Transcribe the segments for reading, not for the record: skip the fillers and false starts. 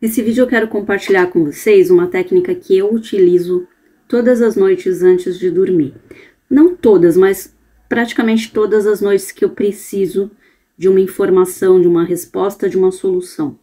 Nesse vídeo eu quero compartilhar com vocês uma técnica que eu utilizo todas as noites antes de dormir. Não todas, mas praticamente todas as noites que eu preciso de uma informação, de uma resposta, de uma solução.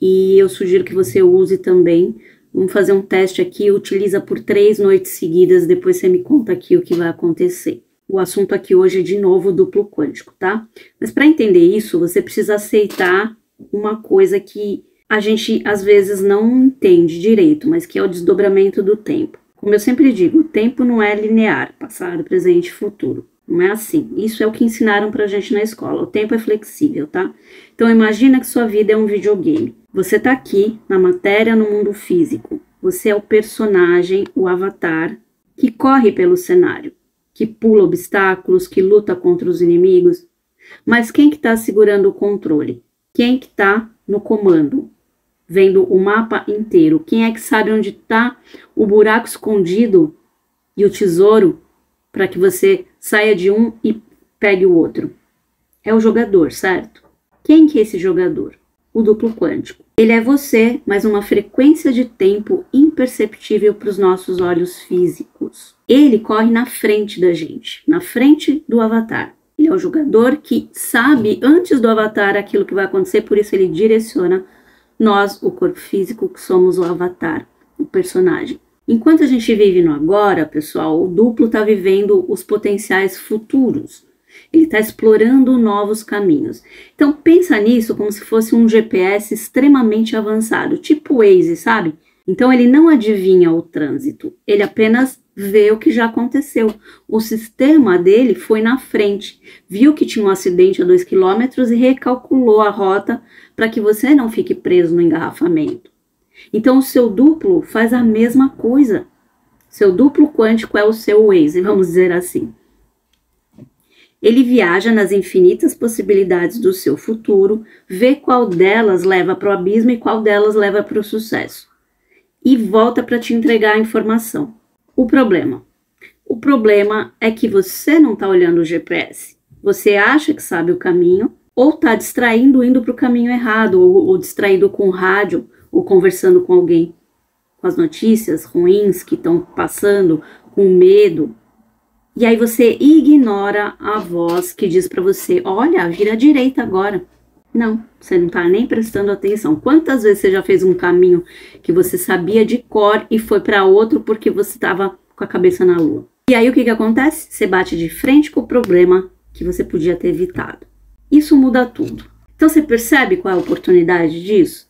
E eu sugiro que você use também. Vamos fazer um teste aqui, utiliza por 3 noites seguidas, depois você me conta aqui o que vai acontecer. O assunto aqui hoje é de novo duplo quântico, tá? Mas para entender isso, você precisa aceitar uma coisa que a gente às vezes não entende direito, mas que é o desdobramento do tempo. Como eu sempre digo, o tempo não é linear, passado, presente e futuro. Não é assim. Isso é o que ensinaram pra gente na escola. O tempo é flexível, tá? Então imagina que sua vida é um videogame. Você tá aqui na matéria, no mundo físico. Você é o personagem, o avatar, que corre pelo cenário, que pula obstáculos, que luta contra os inimigos. Mas quem que tá segurando o controle? Quem que tá no comando? Vendo o mapa inteiro? Quem é que sabe onde tá o buraco escondido e o tesouro para que você saia de um e pegue o outro? É o jogador, certo? Quem que é esse jogador? O duplo quântico. Ele é você, mas uma frequência de tempo imperceptível para os nossos olhos físicos. Ele corre na frente da gente, na frente do avatar. Ele é o jogador que sabe antes do avatar aquilo que vai acontecer, por isso ele direciona nós, o corpo físico, que somos o avatar, o personagem. Enquanto a gente vive no agora, pessoal, o duplo está vivendo os potenciais futuros. Ele está explorando novos caminhos. Então pensa nisso como se fosse um GPS extremamente avançado, tipo Waze, sabe? Então ele não adivinha o trânsito, ele apenas vê o que já aconteceu. O sistema dele foi na frente, viu que tinha um acidente a 2 km e recalculou a rota para que você não fique preso no engarrafamento. Então o seu duplo faz a mesma coisa. Seu duplo quântico é o seu Waze, vamos dizer assim. Ele viaja nas infinitas possibilidades do seu futuro, vê qual delas leva para o abismo e qual delas leva para o sucesso. E volta para te entregar a informação. O problema é que você não está olhando o GPS. Você acha que sabe o caminho ou está distraindo, indo para o caminho errado, ou distraído com o rádio, ou conversando com alguém, com as notícias ruins que estão passando, com medo. E aí você ignora a voz que diz para você, olha, vira à direita agora. Não, você não está nem prestando atenção. Quantas vezes você já fez um caminho que você sabia de cor e foi para outro porque você estava com a cabeça na lua? E aí o que acontece? Você bate de frente com o problema que você podia ter evitado. Isso muda tudo. Então você percebe qual é a oportunidade disso?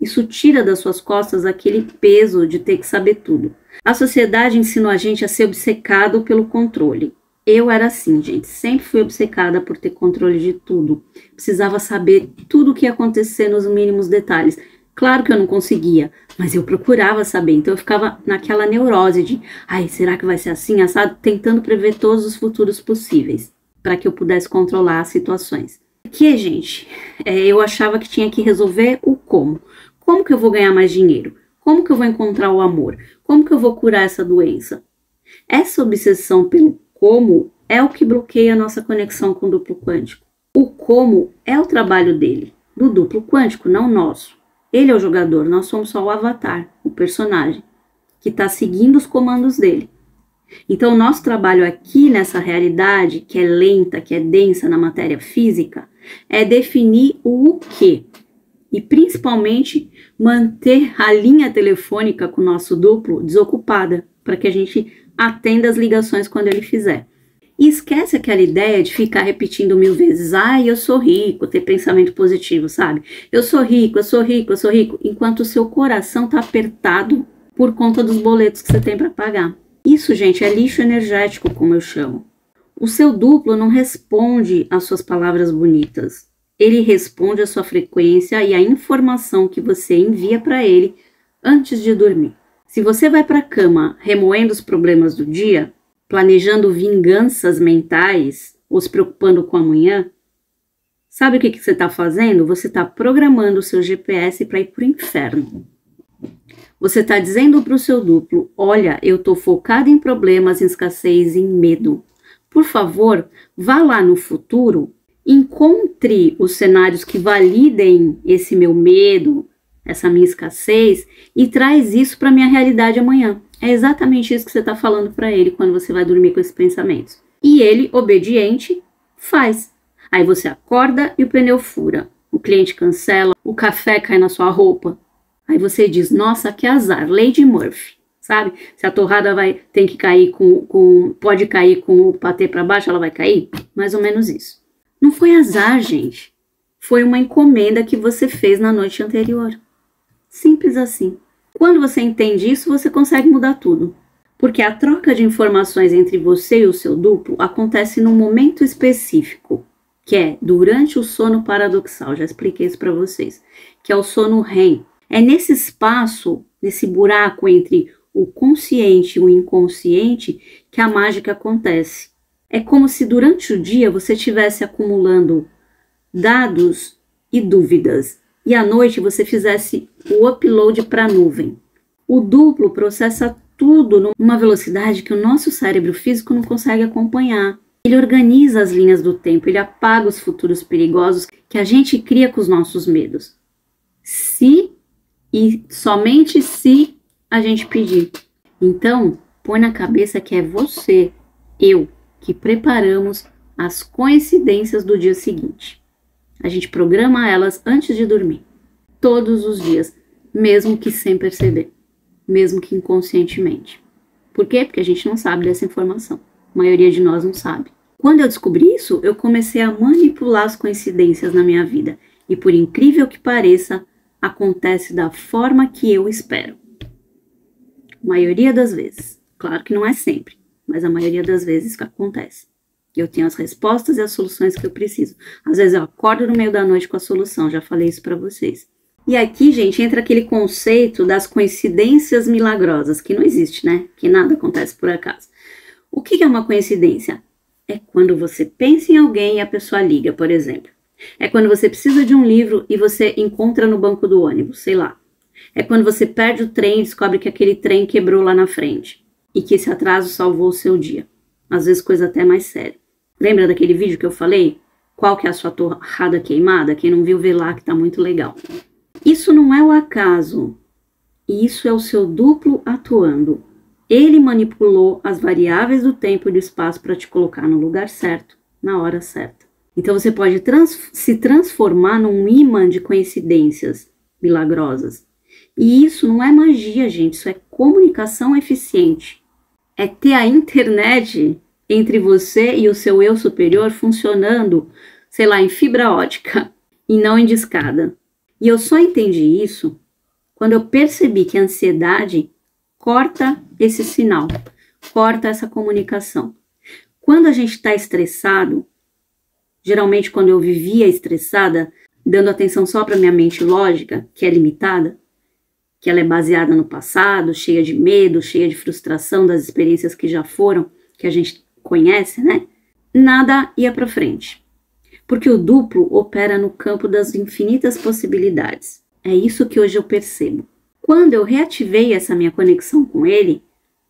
Isso tira das suas costas aquele peso de ter que saber tudo. A sociedade ensinou a gente a ser obcecado pelo controle. Eu era assim, gente. Sempre fui obcecada por ter controle de tudo. Precisava saber tudo o que ia acontecer nos mínimos detalhes. Claro que eu não conseguia, mas eu procurava saber. Então eu ficava naquela neurose de, ai, será que vai ser assim, assado? Tentando prever todos os futuros possíveis, para que eu pudesse controlar as situações. Aqui, gente, eu achava que tinha que resolver o como. Como que eu vou ganhar mais dinheiro? Como que eu vou encontrar o amor? Como que eu vou curar essa doença? Essa obsessão pelo como é o que bloqueia a nossa conexão com o duplo quântico. O como é o trabalho dele, do duplo quântico, não nosso. Ele é o jogador, nós somos só o avatar, o personagem, que está seguindo os comandos dele. Então, o nosso trabalho aqui nessa realidade, que é lenta, que é densa na matéria física, é definir o quê. E principalmente manter a linha telefônica com o nosso duplo desocupada, para que a gente atenda as ligações quando ele fizer. E esquece aquela ideia de ficar repetindo 1000 vezes, ai, eu sou rico, ter pensamento positivo, sabe? Eu sou rico, eu sou rico, eu sou rico, enquanto o seu coração está apertado por conta dos boletos que você tem para pagar. Isso, gente, é lixo energético, como eu chamo. O seu duplo não responde às suas palavras bonitas. Ele responde à sua frequência e à informação que você envia para ele antes de dormir. Se você vai para a cama remoendo os problemas do dia, planejando vinganças mentais ou se preocupando com amanhã, sabe o que você está fazendo? Você está programando o seu GPS para ir para o inferno. Você está dizendo para o seu duplo, olha, eu estou focado em problemas, em escassez, em medo. Por favor, vá lá no futuro, encontre os cenários que validem esse meu medo, essa minha escassez e traz isso para minha realidade amanhã. É exatamente isso que você está falando para ele quando você vai dormir com esses pensamentos. E ele, obediente, faz. Aí você acorda e o pneu fura. O cliente cancela, o café cai na sua roupa. Aí você diz, nossa, que azar, Lady Murphy, sabe? Se a torrada tem que cair pode cair com o patê para baixo, ela vai cair? Mais ou menos isso. Não foi azar, gente. Foi uma encomenda que você fez na noite anterior. Simples assim. Quando você entende isso, você consegue mudar tudo. Porque a troca de informações entre você e o seu duplo acontece num momento específico, que é durante o sono paradoxal. Já expliquei isso para vocês. Que é o sono REM. É nesse espaço, nesse buraco entre o consciente e o inconsciente que a mágica acontece. É como se durante o dia você estivesse acumulando dados e dúvidas e à noite você fizesse o upload para a nuvem. O duplo processa tudo numa velocidade que o nosso cérebro físico não consegue acompanhar. Ele organiza as linhas do tempo, ele apaga os futuros perigosos que a gente cria com os nossos medos. Se e somente se a gente pedir. Então, põe na cabeça que é você, eu, que preparamos as coincidências do dia seguinte. A gente programa elas antes de dormir, todos os dias, mesmo que sem perceber, mesmo que inconscientemente. Por quê? Porque a gente não sabe dessa informação. A maioria de nós não sabe. Quando eu descobri isso, eu comecei a manipular as coincidências na minha vida. E por incrível que pareça, acontece da forma que eu espero. A maioria das vezes. Claro que não é sempre, mas a maioria das vezes que acontece. Eu tenho as respostas e as soluções que eu preciso. Às vezes eu acordo no meio da noite com a solução, já falei isso para vocês. E aqui, gente, entra aquele conceito das coincidências milagrosas, que não existe, né? Que nada acontece por acaso. O que é uma coincidência? É quando você pensa em alguém e a pessoa liga, por exemplo. É quando você precisa de um livro e você encontra no banco do ônibus, sei lá. É quando você perde o trem e descobre que aquele trem quebrou lá na frente. E que esse atraso salvou o seu dia. Às vezes coisa até mais séria. Lembra daquele vídeo que eu falei? Qual que é a sua torrada queimada? Quem não viu, vê lá que tá muito legal. Isso não é o acaso. Isso é o seu duplo atuando. Ele manipulou as variáveis do tempo e do espaço para te colocar no lugar certo, na hora certa. Então você pode se transformar num imã de coincidências milagrosas. E isso não é magia, gente. Isso é comunicação eficiente. É ter a internet entre você e o seu eu superior funcionando, sei lá, em fibra ótica e não em discada. E eu só entendi isso quando eu percebi que a ansiedade corta esse sinal, corta essa comunicação. Quando a gente está estressado, geralmente quando eu vivia estressada, dando atenção só para minha mente lógica, que é limitada, que ela é baseada no passado, cheia de medo, cheia de frustração das experiências que já foram, que a gente conhece, né? Nada ia para frente. Porque o duplo opera no campo das infinitas possibilidades. É isso que hoje eu percebo. Quando eu reativei essa minha conexão com ele,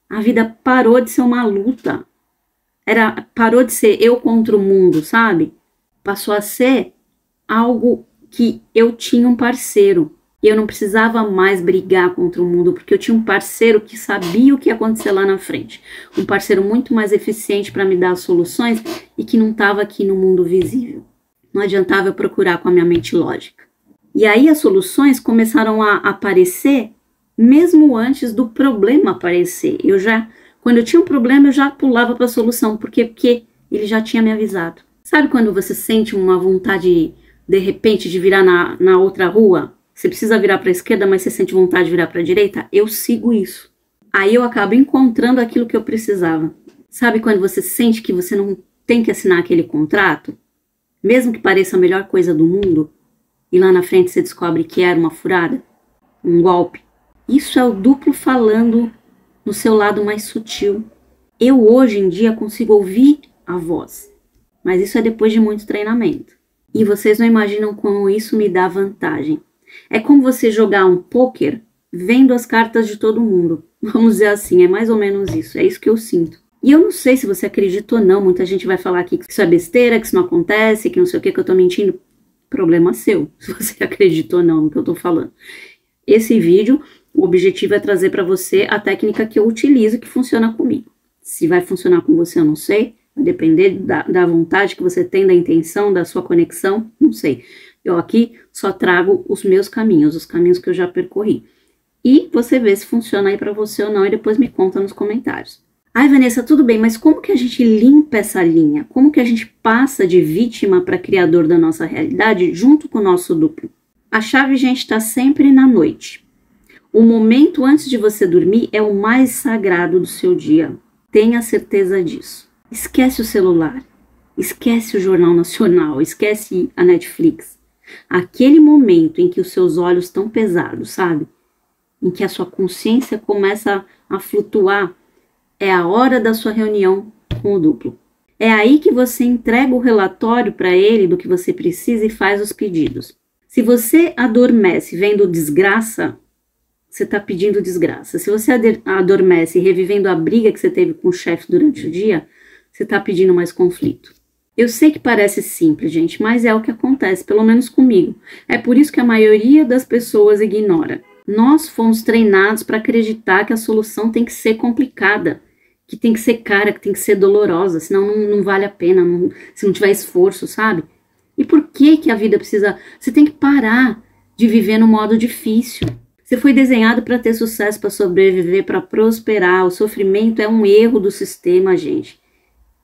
a vida parou de ser uma luta. Parou de ser eu contra o mundo, sabe? Passou a ser algo que eu tinha um parceiro. E eu não precisava mais brigar contra o mundo, porque eu tinha um parceiro que sabia o que ia acontecer lá na frente. Um parceiro muito mais eficiente para me dar as soluções e que não estava aqui no mundo visível. Não adiantava eu procurar com a minha mente lógica. E aí as soluções começaram a aparecer mesmo antes do problema aparecer. Quando eu tinha um problema, eu já pulava para a solução. Por quê? Porque ele já tinha me avisado. Sabe quando você sente uma vontade, de repente, de virar na outra rua? Você precisa virar para a esquerda, mas você sente vontade de virar para a direita? Eu sigo isso. Aí eu acabo encontrando aquilo que eu precisava. Sabe quando você sente que você não tem que assinar aquele contrato? Mesmo que pareça a melhor coisa do mundo, e lá na frente você descobre que era uma furada, um golpe. Isso é o duplo falando no seu lado mais sutil. Eu hoje em dia consigo ouvir a voz, mas isso é depois de muito treinamento. E vocês não imaginam como isso me dá vantagem. É como você jogar um pôquer vendo as cartas de todo mundo. Vamos dizer assim, é mais ou menos isso. É isso que eu sinto. E eu não sei se você acredita ou não. Muita gente vai falar aqui que isso é besteira, que isso não acontece, que não sei o que eu tô mentindo. Problema seu, se você acredita ou não no que eu tô falando. esse vídeo, o objetivo é trazer para você a técnica que eu utilizo, que funciona comigo. Se vai funcionar com você, eu não sei. Vai depender da vontade que você tem, da intenção, da sua conexão, não sei. Eu aqui só trago os meus caminhos, os caminhos que eu já percorri. E você vê se funciona aí para você ou não e depois me conta nos comentários. Ai, Vanessa, tudo bem, mas como que a gente limpa essa linha? Como que a gente passa de vítima para criador da nossa realidade junto com o nosso duplo? A chave, gente, está sempre na noite. O momento antes de você dormir é o mais sagrado do seu dia. Tenha certeza disso. Esquece o celular, esquece o Jornal Nacional, esquece a Netflix. Aquele momento em que os seus olhos estão pesados, sabe? Em que a sua consciência começa a flutuar, é a hora da sua reunião com o duplo. É aí que você entrega o relatório para ele do que você precisa e faz os pedidos. Se você adormece vendo desgraça, você está pedindo desgraça. Se você adormece revivendo a briga que você teve com o chefe durante o dia, você está pedindo mais conflito. Eu sei que parece simples, gente, mas é o que acontece, pelo menos comigo. É por isso que a maioria das pessoas ignora. Nós fomos treinados para acreditar que a solução tem que ser complicada, que tem que ser cara, que tem que ser dolorosa, senão não vale a pena, se não tiver esforço, sabe? E por que a vida precisa... Você tem que parar de viver no modo difícil. Você foi desenhado para ter sucesso, para sobreviver, para prosperar. O sofrimento é um erro do sistema, gente.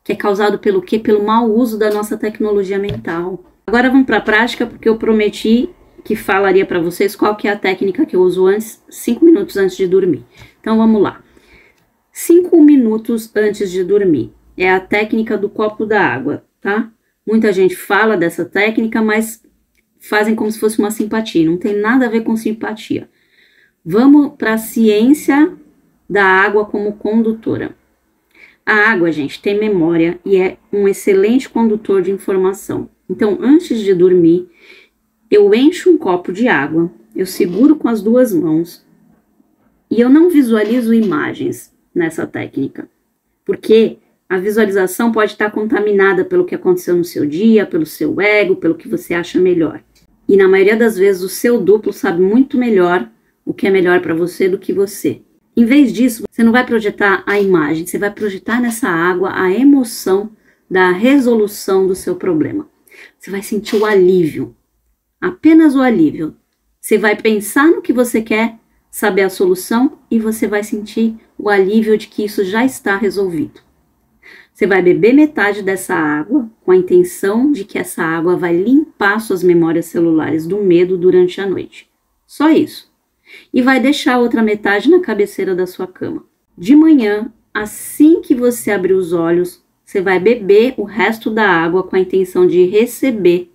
Que é causado pelo quê? Pelo mau uso da nossa tecnologia mental. Agora vamos para a prática, porque eu prometi que falaria para vocês qual que é a técnica que eu uso antes, 5 minutos antes de dormir. Então vamos lá. 5 minutos antes de dormir. É a técnica do copo da água, tá? Muita gente fala dessa técnica, mas fazem como se fosse uma simpatia. Não tem nada a ver com simpatia. Vamos para a ciência da água como condutora. A água, gente, tem memória e é um excelente condutor de informação. Então, antes de dormir, eu encho um copo de água, eu seguro com as 2 mãos e eu não visualizo imagens nessa técnica, porque a visualização pode estar contaminada pelo que aconteceu no seu dia, pelo seu ego, pelo que você acha melhor. E na maioria das vezes o seu duplo sabe muito melhor o que é melhor para você do que você. Em vez disso, você não vai projetar a imagem, você vai projetar nessa água a emoção da resolução do seu problema. Você vai sentir o alívio, apenas o alívio. Você vai pensar no que você quer, saber a solução e você vai sentir o alívio de que isso já está resolvido. Você vai beber metade dessa água com a intenção de que essa água vai limpar suas memórias celulares do medo durante a noite. Só isso. E vai deixar a outra metade na cabeceira da sua cama. De manhã, assim que você abrir os olhos, você vai beber o resto da água com a intenção de receber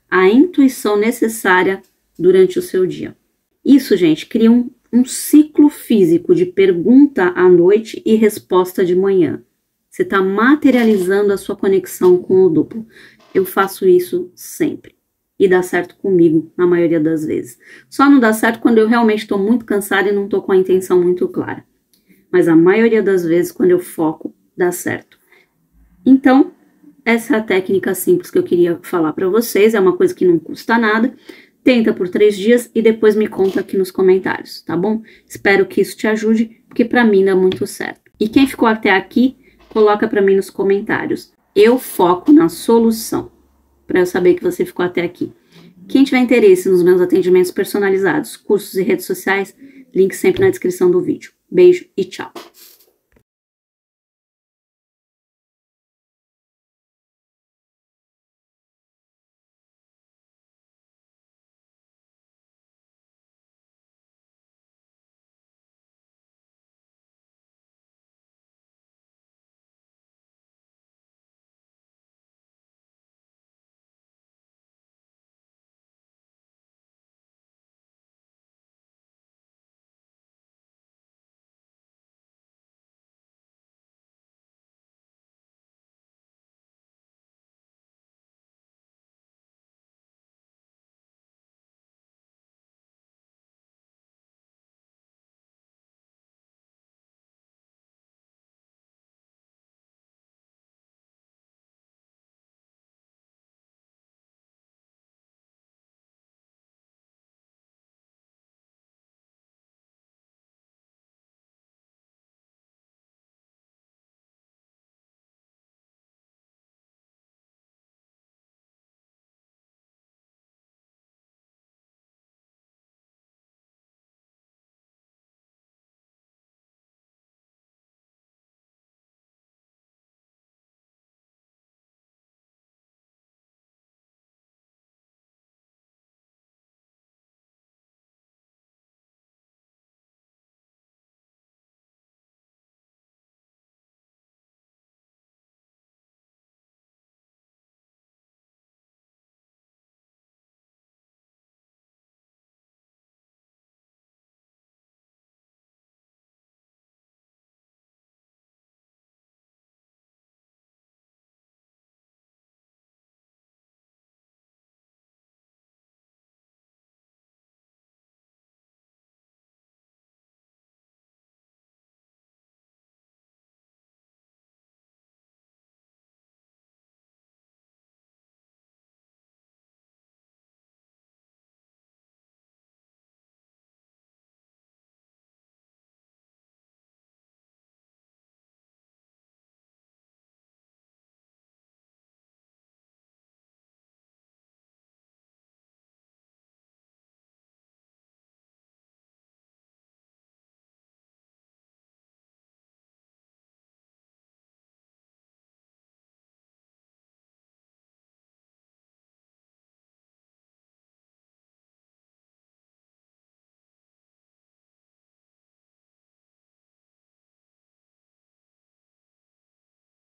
a intuição necessária durante o seu dia. Isso, gente, cria um ciclo físico de pergunta à noite e resposta de manhã. Você está materializando a sua conexão com o duplo. Eu faço isso sempre. E dá certo comigo, na maioria das vezes. Só não dá certo quando eu realmente estou muito cansada e não estou com a intenção muito clara. Mas a maioria das vezes, quando eu foco, dá certo. Então, essa é a técnica simples que eu queria falar para vocês. É uma coisa que não custa nada. Tenta por 3 dias e depois me conta aqui nos comentários, tá bom? Espero que isso te ajude, porque para mim dá muito certo. E quem ficou até aqui, coloca para mim nos comentários. Eu foco na solução, para eu saber que você ficou até aqui. Quem tiver interesse nos meus atendimentos personalizados, cursos e redes sociais, link sempre na descrição do vídeo. Beijo e tchau!